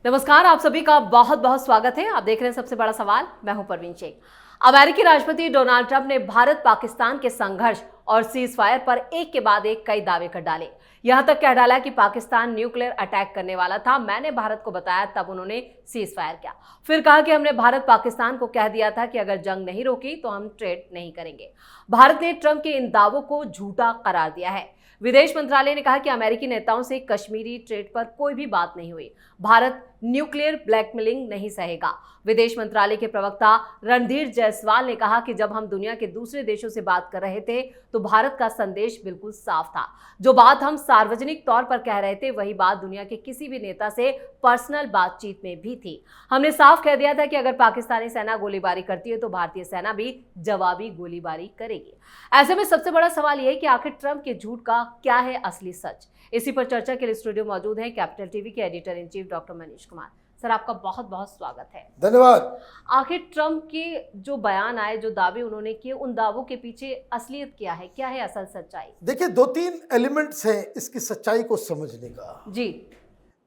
नमस्कार, आप सभी का बहुत बहुत स्वागत है। आप देख रहे हैं सबसे बड़ा सवाल। मैं हूं परवीन शेख। अमेरिकी राष्ट्रपति डोनाल्ड ट्रंप ने भारत पाकिस्तान के संघर्ष और सीज फायर पर एक के बाद एक कई दावे कर डाले। यहां तक कह डाला कि पाकिस्तान न्यूक्लियर अटैक करने वाला था, मैंने भारत को बताया, तब उन्होंने सीज फायर किया। फिर कहा कि हमने भारत पाकिस्तान को कह दिया था कि अगर जंग नहीं रोकी तो हम ट्रेड नहीं करेंगे। भारत ने ट्रंप के इन दावों को झूठा करार दिया है। विदेश मंत्रालय ने कहा कि अमेरिकी नेताओं से कश्मीरी ट्रेड पर कोई भी बात नहीं हुई। भारत न्यूक्लियर ब्लैकमेलिंग नहीं सहेगा। विदेश मंत्रालय के प्रवक्ता रणधीर जायसवाल ने कहा कि जब हम दुनिया के दूसरे देशों से बात कर रहे थे तो भारत का संदेश बिल्कुल साफ था। जो बात हम सार्वजनिक तौर पर कह रहे थे वही बात दुनिया के किसी भी नेता से पर्सनल बातचीत में भी थी। हमने साफ कह दिया था कि अगर पाकिस्तानी सेना गोलीबारी करती है तो भारतीय सेना भी जवाबी गोलीबारी करेगी। ऐसे में सबसे बड़ा सवाल यह है कि आखिर ट्रंप के झूठ का क्या है असली सच। इसी पर चर्चा के लिए स्टूडियो मौजूद है कैपिटल टीवी के editor in chief doctor Manish Kumar. Sir, आपका बहुत बहुत स्वागत है। धन्यवाद। आखिर ट्रंप के जो बयान आए, जो दावे उन्होंने किए, उन दावों के पीछे असलियत क्या है असल सच्चाई? देखिए, दो तीन एलिमेंट्स हैं इसकी सच्चाई को समझने का। जी।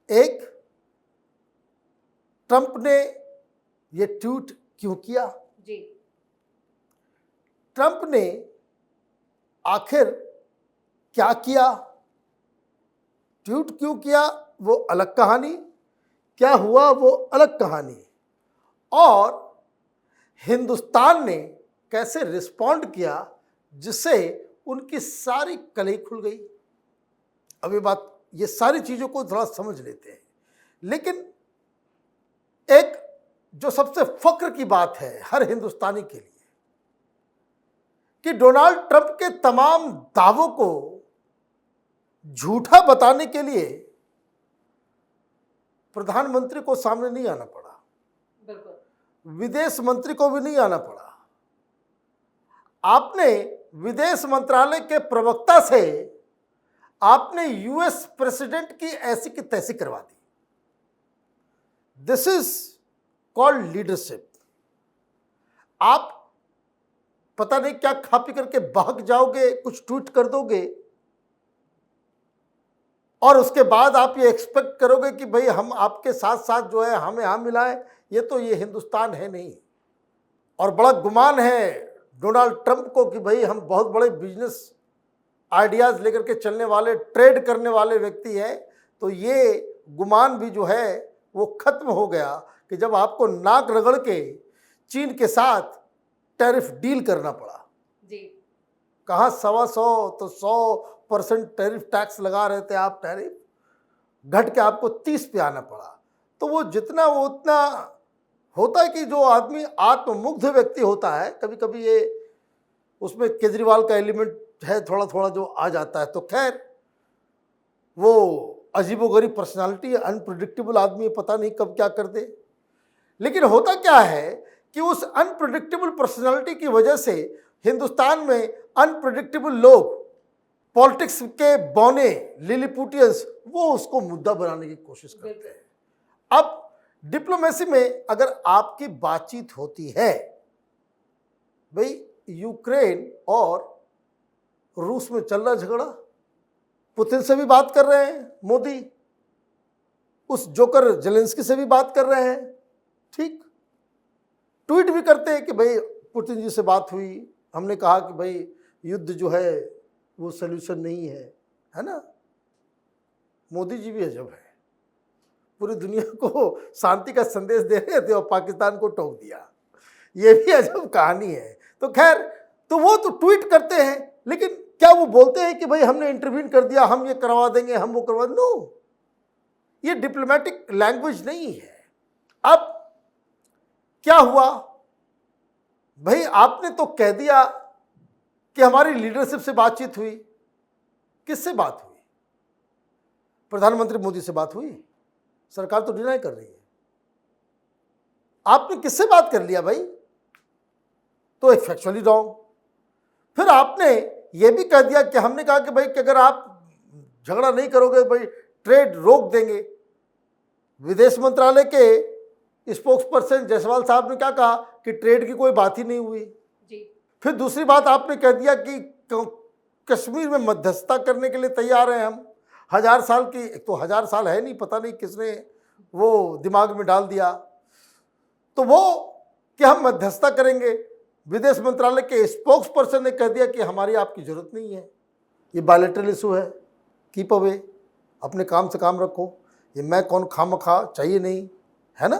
एक, ट्रंप ने ये ट्वीट क्यों किया? जी। ट्रंप ने आखिर क्या किया? ट्वीट क्यों किया वो अलग कहानी, क्या हुआ वो अलग कहानी, और हिंदुस्तान ने कैसे रिस्पॉन्ड किया जिससे उनकी सारी कलई खुल गई। अब ये सारी चीज़ों को थोड़ा समझ लेते हैं। लेकिन एक जो सबसे फक्र की बात है हर हिंदुस्तानी के लिए कि डोनाल्ड ट्रंप के तमाम दावों को झूठा बताने के लिए प्रधानमंत्री को सामने नहीं आना पड़ा, बिल्कुल। विदेश मंत्री को भी नहीं आना पड़ा। आपने विदेश मंत्रालय के प्रवक्ता से आपने यूएस प्रेसिडेंट की ऐसी की तैसी करवा दी। This is called leadership. आप पता नहीं क्या खा पी करके भाग जाओगे, कुछ ट्वीट कर दोगे और उसके बाद आप ये एक्सपेक्ट करोगे कि भाई हम आपके साथ साथ जो है हमें यहाँ मिलाएं। ये हिंदुस्तान है नहीं। और बड़ा गुमान है डोनाल्ड ट्रंप को कि भाई हम बहुत बड़े बिजनेस आइडियाज़ लेकर के चलने वाले, ट्रेड करने वाले व्यक्ति हैं। तो ये गुमान भी जो है वो ख़त्म हो गया कि जब आपको नाक रगड़ के चीन के साथ टैरिफ डील करना पड़ा। जी। कहाँ 125 तो 100% टैरिफ टैक्स लगा रहे थे आप, टैरिफ घट के आपको 30 पे आना पड़ा। तो वो जितना वो उतना होता है कि जो आदमी आत्ममुग्ध व्यक्ति होता है, कभी कभी ये उसमें केजरीवाल का एलिमेंट है थोड़ा थोड़ा जो आ जाता है। तो खैर वो अजीबोगरीब पर्सनालिटी, अनप्रिडिक्टेबल आदमी, पता नहीं कब क्या कर दे। लेकिन होता क्या है कि उस अनप्रिडिक्टेबल पर्सनालिटी की वजह से हिंदुस्तान में अनप्रिडिक्टेबल लोग, पॉलिटिक्स के बौने लिलीपुटियंस, वो उसको मुद्दा बनाने की कोशिश करते हैं। अब डिप्लोमेसी में अगर आपकी बातचीत होती है, भाई यूक्रेन और रूस में चल रहा झगड़ा, पुतिन से भी बात कर रहे हैं मोदी, उस जोकर जेलेंस्की से भी बात कर रहे हैं, ठीक, ट्वीट भी करते हैं कि भाई पुतिन जी से बात हुई, हमने कहा कि भाई युद्ध जो है वो सल्यूशन नहीं है ना। मोदी जी भी अजब है, पूरी दुनिया को शांति का संदेश दे रहे थे और पाकिस्तान को टोक दिया। ये भी अजब कहानी है। तो खैर, तो वो तो ट्वीट करते हैं, लेकिन क्या वो बोलते हैं कि भाई हमने इंटरवीन कर दिया, हम ये करवा देंगे, हम वो करवा देंगे? नो, ये डिप्लोमेटिक लैंग्वेज नहीं है। अब क्या हुआ भाई, आपने तो कह दिया कि हमारी लीडरशिप से बातचीत हुई। किससे बात हुई? प्रधानमंत्री मोदी से बात हुई? सरकार तो डिनाई कर रही है। आपने किससे बात कर लिया भाई? तो फैक्चुअली रॉन्ग। फिर आपने ये भी कह दिया कि हमने कहा कि भाई कि अगर आप झगड़ा नहीं करोगे भाई ट्रेड रोक देंगे। विदेश मंत्रालय के स्पोक्स पर्सन जायसवाल साहब ने क्या कहा कि ट्रेड की कोई बात ही नहीं हुई। जी। फिर दूसरी बात आपने कह दिया कि कश्मीर में मध्यस्थता करने के लिए तैयार हैं हम। 1000 साल की, एक तो 1000 साल है नहीं, पता नहीं किसने वो दिमाग में डाल दिया। तो वो कि हम मध्यस्थता करेंगे, विदेश मंत्रालय के स्पोक्स पर्सन ने कह दिया कि हमारी आपकी जरूरत नहीं है, ये बायलैटरल इशू है, कीप अवे, अपने काम से काम रखो, ये मैं कौन खामखा चाहिए नहीं, है ना।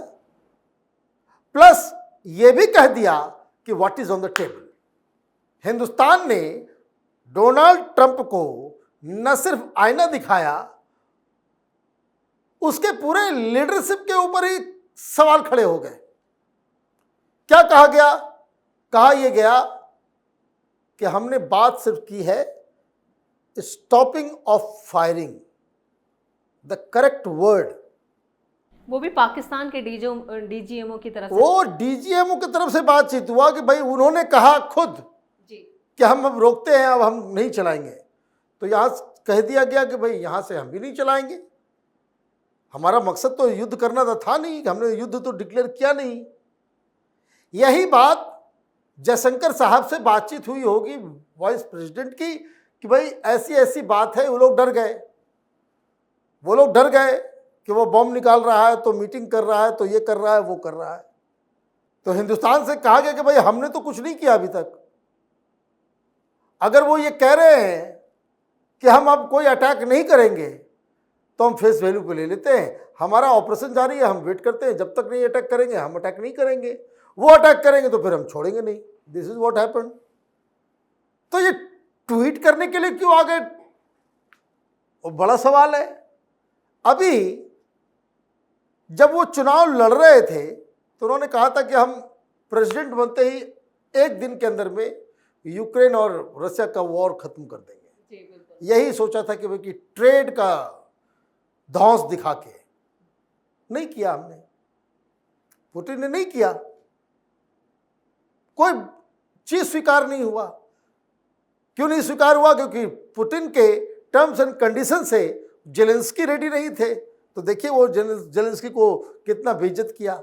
प्लस ये भी कह दिया कि what is on the table. Hindustan ने डोनाल्ड ट्रंप को न सिर्फ आईना दिखाया, उसके पूरे लीडरशिप के ऊपर ही सवाल खड़े हो गए। क्या कहा गया? कहा यह गया कि हमने बात सिर्फ की है stopping of firing, the correct word. वो भी पाकिस्तान के डीजीएमओ की तरफ से। वो डीजीएमओ की तरफ से बातचीत हुआ कि भाई उन्होंने कहा खुद जी कि हम अब रोकते हैं, अब हम नहीं चलाएंगे। तो यहां कह दिया गया कि भाई यहां से हम भी नहीं चलाएंगे, हमारा मकसद तो युद्ध करना था नहीं, हमने युद्ध तो डिक्लेयर किया नहीं। यही बात जयशंकर साहब से बातचीत हुई होगी वाइस प्रेसिडेंट की कि भाई ऐसी ऐसी बात है। वो लोग डर गए कि वो बॉम्ब निकाल रहा है, तो मीटिंग कर रहा है, तो ये कर रहा है, वो कर रहा है। तो हिंदुस्तान से कहा गया कि भाई हमने तो कुछ नहीं किया अभी तक। अगर वो ये कह रहे हैं कि हम अब कोई अटैक नहीं करेंगे तो हम फेस वैल्यू पे ले लेते हैं, हमारा ऑपरेशन जारी है, हम वेट करते हैं, जब तक नहीं अटैक करेंगे हम अटैक नहीं करेंगे, वो अटैक करेंगे तो फिर हम छोड़ेंगे नहीं। This is what happened. तो ये ट्वीट करने के लिए क्यों आ गए, वो बड़ा सवाल है। अभी जब वो चुनाव लड़ रहे थे तो उन्होंने कहा था कि हम प्रेसिडेंट बनते ही एक दिन के अंदर में यूक्रेन और रशिया का वॉर खत्म कर देंगे। यही सोचा था कि भाई कि ट्रेड का धौंस दिखा के, नहीं किया हमने, पुतिन ने नहीं किया, कोई चीज स्वीकार नहीं हुआ। क्यों नहीं स्वीकार हुआ? क्योंकि पुतिन के टर्म्स एंड कंडीशन से जेलेंस्की रेडी नहीं थे। तो देखिए वो जेलेंस्की को कितना बेइज्जत किया।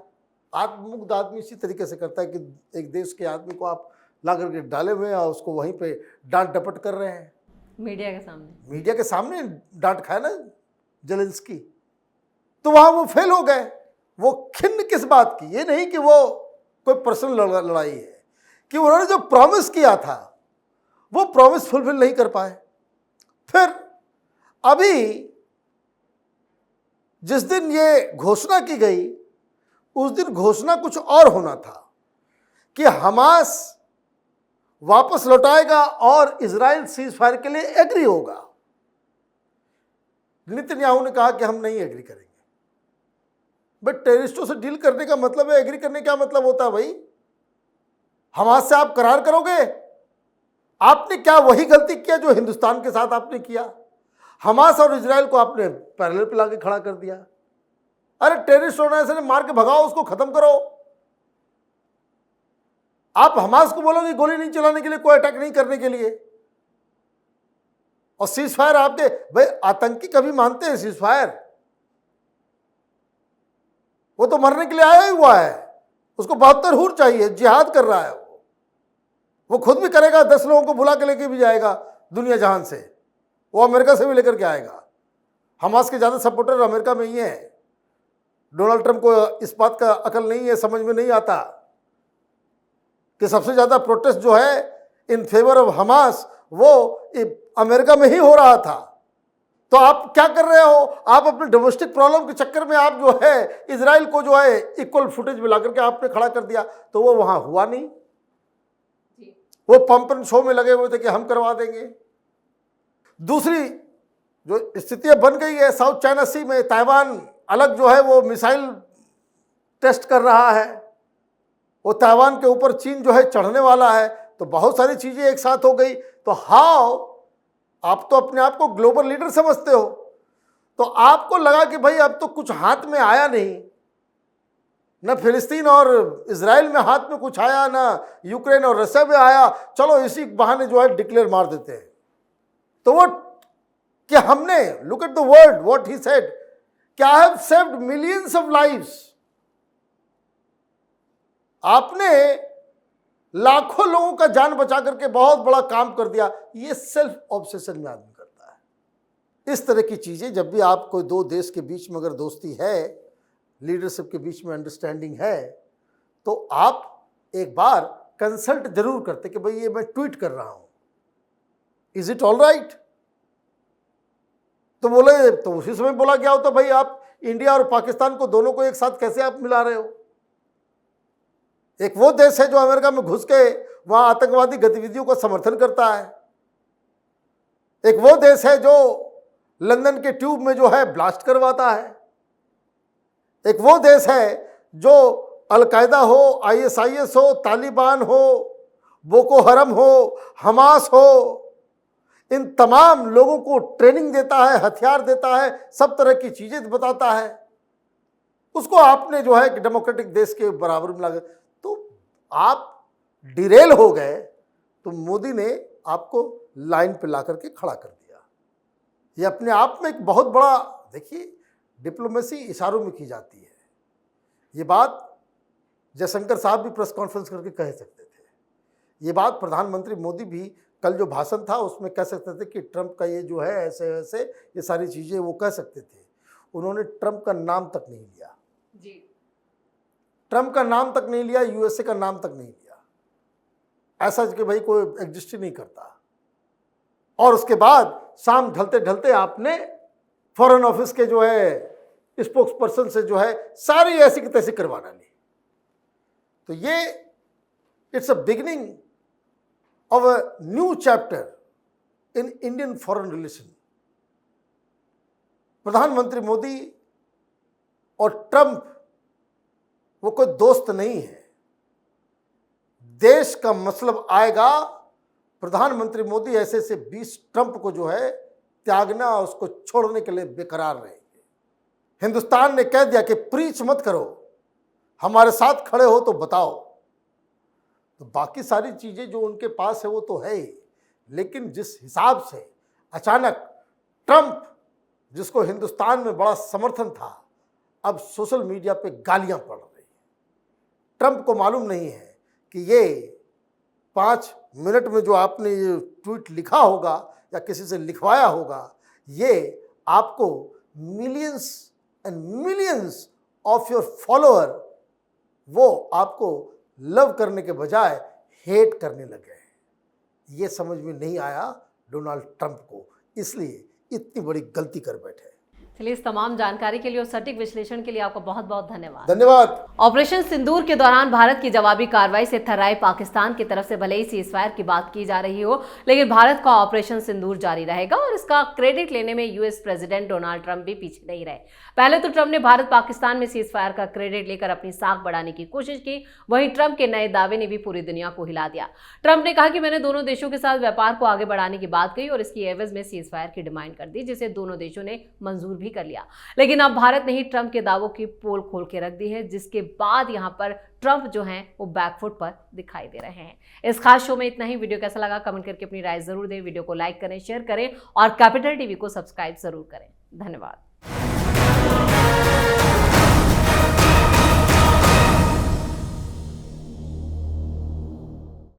आत्ममुग्ध आदमी इसी तरीके से करता है कि एक देश के आदमी को आप ला करके डाले हुए हैं और उसको वहीं पे डांट डपट कर रहे हैं, मीडिया के सामने डांट खाया ना जेलेंस्की। तो वहां वो फेल हो गए। वो खिन्न किस बात की? ये नहीं कि वो कोई पर्सनल लड़ाई है, कि उन्होंने जो प्रॉमिस किया था वो प्रॉमिस फुलफिल नहीं कर पाए। फिर अभी जिस दिन ये घोषणा की गई उस दिन घोषणा कुछ और होना था कि हमास वापस लौटाएगा और इजराइल सीज फायर के लिए एग्री होगा। नेतन्याहू ने कहा कि हम नहीं एग्री करेंगे। बट टेररिस्टों से डील करने का मतलब है, एग्री करने का मतलब होता है भाई हमास से आप करार करोगे। आपने क्या वही गलती किया जो हिंदुस्तान के साथ आपने किया? हमास और इजराइल को आपने पैरेलल पे लाके खड़ा कर दिया। अरे टेररिस्ट ऑर्गेनाइजेशन मार के भगाओ, उसको खत्म करो। आप हमास को बोलोगे गोली नहीं चलाने के लिए, कोई अटैक नहीं करने के लिए, और सीज फायर आपके भाई आतंकी कभी मानते हैं सीज फायर? वो तो मरने के लिए आया ही हुआ है, उसको 72 हूर चाहिए, जिहाद कर रहा है वो खुद भी करेगा, 10 लोगों को बुला के लेके भी जाएगा दुनिया जहान से, वो अमेरिका से भी लेकर के आएगा। हमास के ज़्यादा सपोर्टर अमेरिका में ही हैं। डोनाल्ड ट्रंप को इस बात का अकल नहीं है, समझ में नहीं आता कि सबसे ज़्यादा प्रोटेस्ट जो है इन फेवर ऑफ हमास वो अमेरिका में ही हो रहा था। तो आप क्या कर रहे हो? आप अपने डोमेस्टिक प्रॉब्लम के चक्कर में आप जो है इजराइल को जो है इक्वल फुटेज मिला करके आपने खड़ा कर दिया, तो वो वहां हुआ नहीं। वो पंप एंड शो में लगे हुए थे कि हम करवा देंगे। दूसरी जो स्थितियां बन गई है साउथ चाइना सी में, ताइवान अलग जो है वो मिसाइल टेस्ट कर रहा है, वो ताइवान के ऊपर चीन जो है चढ़ने वाला है, तो बहुत सारी चीजें एक साथ हो गई। तो हाउ, आप तो अपने आप को ग्लोबल लीडर समझते हो, तो आपको लगा कि भाई अब तो कुछ हाथ में आया नहीं, न फिलिस्तीन और इजराइल में हाथ में कुछ आया, ना यूक्रेन और रशिया में आया, चलो इसी बहाने जो है डिक्लेयर मार देते हैं। तो वो कि हमने, look at the word what he said, कि I have saved millions of lives. आपने लाखों लोगों का जान बचा करके बहुत बड़ा काम कर दिया। ये सेल्फ ऑब्सेशन में आदमी करता है। इस तरह की चीजें जब भी आप कोई दो देश के बीच में अगर दोस्ती है लीडरशिप के बीच में अंडरस्टैंडिंग है, तो आप एक बार कंसल्ट जरूर करते कि भाई ये मैं ट्वीट कर रहा हूं, इज इट ऑल राइट? तो बोले, तो उसी समय बोला क्या होता, भाई आप इंडिया और पाकिस्तान को दोनों को एक साथ कैसे आप मिला रहे हो? एक वो देश है जो अमेरिका में घुस के वहां आतंकवादी गतिविधियों का समर्थन करता है, एक वो देश है जो लंदन के ट्यूब में जो है ब्लास्ट करवाता है, एक वो देश है जो अलकायदा हो, ISIS हो, तालिबान हो, बोको हरम हो, हमास हो, इन तमाम लोगों को ट्रेनिंग देता है, हथियार देता है, सब तरह की चीजें बताता है। उसको आपने जो है कि डेमोक्रेटिक देश के बराबर में लगा, तो आप डिरेल हो गए, तो मोदी ने आपको लाइन पे ला करके खड़ा कर दिया। ये अपने आप में एक बहुत बड़ा, देखिए डिप्लोमेसी इशारों में की जाती है। ये बात जयशंकर साहब भी प्रेस कॉन्फ्रेंस करके कह सकते थे, ये बात प्रधानमंत्री मोदी भी कल जो भाषण था उसमें कह सकते थे कि ट्रंप का ये जो है ऐसे ऐसे, ये सारी चीज़ें वो कह सकते थे। उन्होंने ट्रंप का नाम तक नहीं लिया जी, ट्रंप का नाम तक नहीं लिया, USA का नाम तक नहीं लिया, ऐसा कि भाई कोई एग्जिस्ट ही नहीं करता। और उसके बाद शाम ढलते ढलते आपने फॉरेन ऑफिस के जो है स्पोक्स पर्सन से जो है सारी ऐसी की तैसी करवाना ली। तो ये it's a beginning of a new chapter in Indian foreign relation. प्रधानमंत्री मोदी और ट्रंप वो कोई दोस्त नहीं है। देश का मतलब आएगा, प्रधानमंत्री मोदी ऐसे से 20 ट्रंप को जो है त्यागना, उसको छोड़ने के लिए बेकरार रहेंगे। हिंदुस्तान ने कह दिया कि प्रीच मत करो, हमारे साथ खड़े हो तो बताओ। तो बाकी सारी चीजें जो उनके पास है वो तो है ही, लेकिन जिस हिसाब से अचानक ट्रंप, जिसको हिंदुस्तान में बड़ा समर्थन था, अब सोशल मीडिया पे गालियां पड़ रही हैं। ट्रंप को मालूम नहीं है कि ये 5 मिनट में जो आपने ये ट्वीट लिखा होगा या किसी से लिखवाया होगा, ये आपको millions and millions of your follower वो आपको लव करने के बजाय हेट करने लगे। ये समझ में नहीं आया डोनाल्ड ट्रंप को, इसलिए इतनी बड़ी गलती कर बैठे। चलिए, इस तमाम जानकारी के लिए और सटीक विश्लेषण के लिए आपका बहुत बहुत धन्यवाद। धन्यवाद। ऑपरेशन सिंदूर के दौरान भारत की जवाबी कार्रवाई से थर्राए पाकिस्तान की तरफ से भले ही सीजफायर की बात की जा रही हो, लेकिन भारत का ऑपरेशन सिंदूर जारी रहेगा और इसका क्रेडिट लेने में यूएस प्रेसिडेंट डोनाल्ड ट्रंप भी पीछे नहीं रहे। पहले तो ट्रंप ने भारत पाकिस्तान में सीजफायर का क्रेडिट लेकर अपनी साख बढ़ाने की कोशिश की, वहीं ट्रंप के नए दावे ने भी पूरी दुनिया को हिला दिया। ट्रंप ने कहा कि मैंने दोनों देशों के साथ व्यापार को आगे बढ़ाने की बात कही और इसकी एवज में सीजफायर की डिमांड कर दी, जिसे दोनों देशों ने मंजूर भी कर लिया। लेकिन अब भारत ने ही ट्रंप के दावों की पोल खोल के रख दी है, जिसके बाद यहां पर ट्रंप जो हैं वो बैकफुट पर दिखाई दे रहे हैं। इस खास शो में इतना ही। वीडियो कैसा लगा कमेंट करके अपनी राय जरूर दें, वीडियो को लाइक करें, शेयर करें और कैपिटल टीवी को सब्सक्राइब जरूर करें। धन्यवाद।